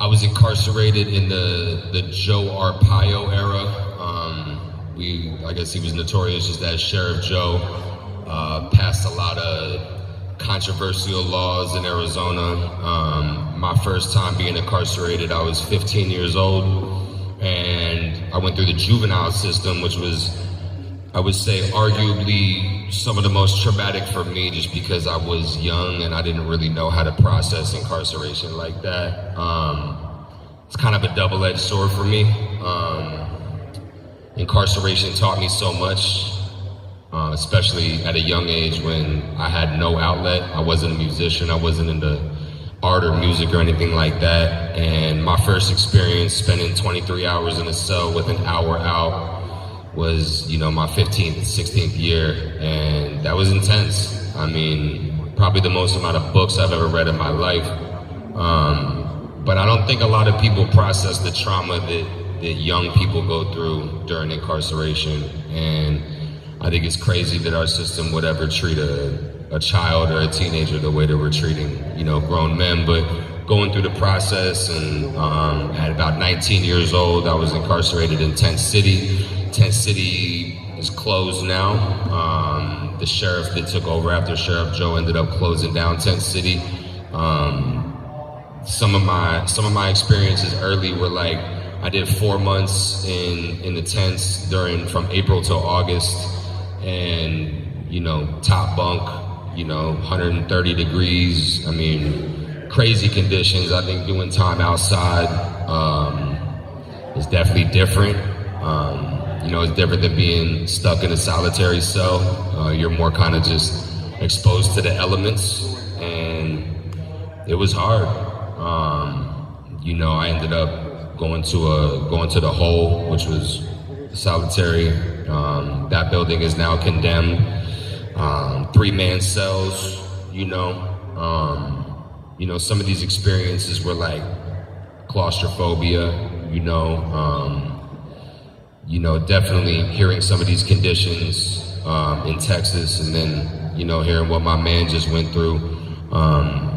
I was incarcerated in the Joe Arpaio era. I guess he was notorious just as Sheriff Joe. Passed a lot of controversial laws in Arizona. My first time being incarcerated, I was 15 years old, and I went through the juvenile system, which was, I would say, arguably some of the most traumatic for me, just because I was young and I didn't really know how to process incarceration like that. It's kind of a double-edged sword for me. Incarceration taught me so much, especially at a young age when I had no outlet. I wasn't a musician, I wasn't into art or music or anything like that. And my first experience spending 23 hours in a cell with an hour out was, my 15th, 16th year, and that was intense. I mean, probably the most amount of books I've ever read in my life. But I don't think a lot of people process the trauma that young people go through during incarceration. And I think it's crazy that our system would ever treat a child or a teenager the way that we're treating, grown men. But going through the process, and at about 19 years old, I was incarcerated in Tent City. Tent City is closed now. The sheriff that took over after Sheriff Joe ended up closing down Tent City. Some of my experiences early were like, I did 4 months in the tents from April till August, and top bunk, 130 degrees. I mean, crazy conditions. I think doing time outside is definitely different. It's different than being stuck in a solitary cell. You're more kind of just exposed to the elements, and it was hard. I ended up going to the Hole, which was solitary. That building is now condemned. 3-man cells. Some of these experiences were like claustrophobia. Definitely hearing some of these conditions in Texas, and then hearing what my man just went through.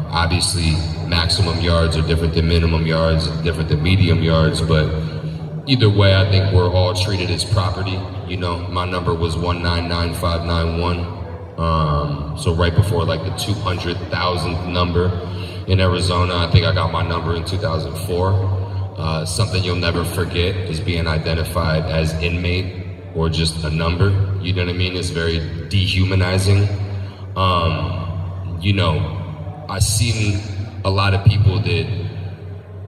Obviously, maximum yards are different than minimum yards, different than medium yards, but either way, I think we're all treated as property. My number was 199,591. So right before like the 200,000th number in Arizona. I think I got my number in 2004. Something you'll never forget is being identified as inmate or just a number. You know what I mean? It's very dehumanizing. I've seen a lot of people that